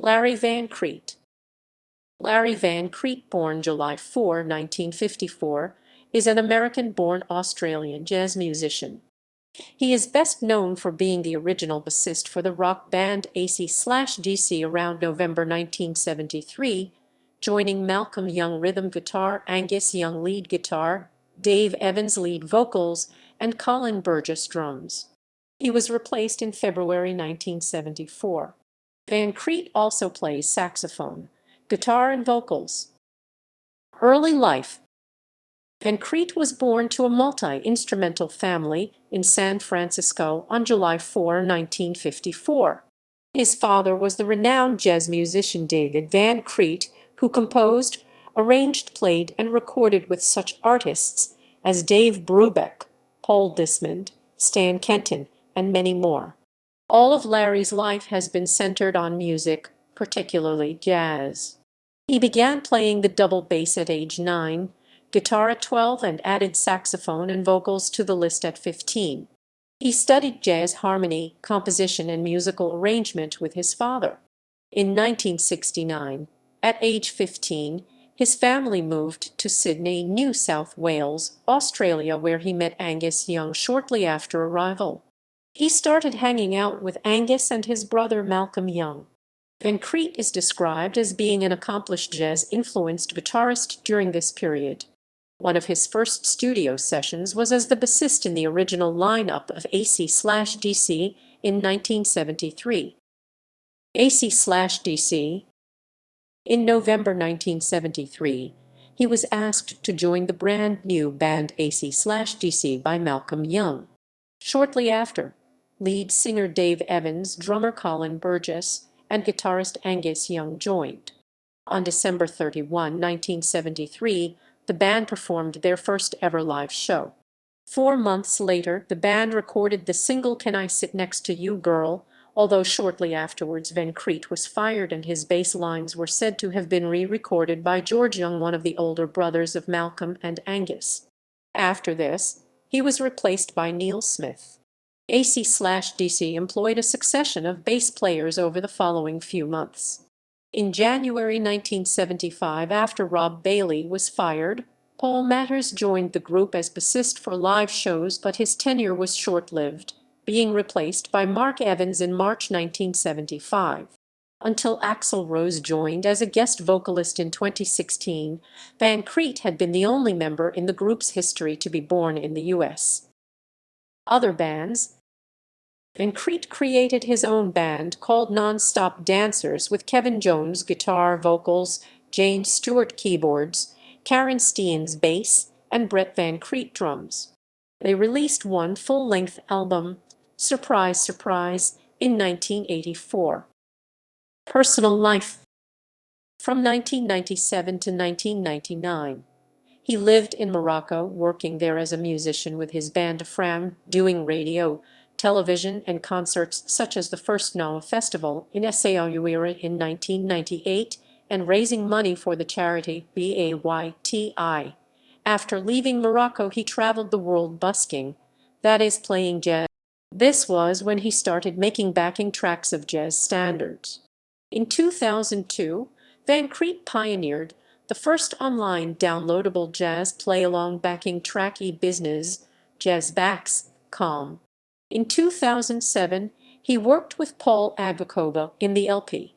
Larry Van Kriedt. Larry Van Kriedt, born July 4, 1954, is an American-born Australian jazz musician. He is best known for being the original bassist for the rock band AC/DC around November 1973, joining Malcolm Young rhythm guitar, Angus Young lead guitar, Dave Evans lead vocals, and Colin Burgess drums. He was replaced in February 1974. Van Kriedt also plays saxophone, guitar, and vocals. Early life. Van Kriedt was born to a multi-instrumental family in San Francisco on July 4, 1954. His father was the renowned jazz musician David Van Kriedt, who composed, arranged, played, and recorded with such artists as Dave Brubeck, Paul Desmond, Stan Kenton, and many more. All of Larry's life has been centered on music, particularly jazz. He began playing the double bass at age 9, guitar at 12, and added saxophone and vocals to the list at 15. He studied jazz harmony, composition, and musical arrangement with his father. In 1969, at age 15, his family moved to Sydney, New South Wales, Australia, where he met Angus Young shortly after arrival. He started hanging out with Angus and his brother Malcolm Young. Van Kriedt is described as being an accomplished jazz-influenced guitarist during this period. One of his first studio sessions was as the bassist in the original lineup of AC/DC in 1973. AC/DC. In November 1973, he was asked to join the brand new band AC/DC by Malcolm Young. Shortly after, lead singer Dave Evans, drummer Colin Burgess, and guitarist Angus Young joined. On December 31, 1973, the band performed their first ever live show. 4 months later, the band recorded the single Can I Sit Next to You, Girl, although shortly afterwards Van Kriedt was fired and his bass lines were said to have been re-recorded by George Young, one of the older brothers of Malcolm and Angus. After this, he was replaced by Neil Smith. AC/DC employed a succession of bass players over the following few months. In January 1975, after Rob Bailey was fired, Paul Matters joined the group as bassist for live shows, but his tenure was short-lived, being replaced by Mark Evans in March 1975. Until Axl Rose joined as a guest vocalist in 2016, Van Kriedt had been the only member in the group's history to be born in the U.S. Other bands. Van Kriedt created his own band called NonStop Dancers with Kevin Jones guitar, vocals, Jane Stewart keyboards, Karen Steens bass, and Brett Van Kriedt drums. They released one full-length album, Surprise Surprise, in 1984. Personal life. From 1997 to 1999, he lived in Morocco, working there as a musician with his band Fram, doing radio, television, and concerts such as the first NOA Festival in Essaouira in 1998 and raising money for the charity BAYTI. After leaving Morocco, he traveled the world busking, that is, playing jazz. This was when he started making backing tracks of jazz standards. In 2002, Van Kriedt pioneered the first online downloadable jazz play-along backing track e-business, jazzbacks.com. In 2007, he worked with Paul Agbakoba in the LP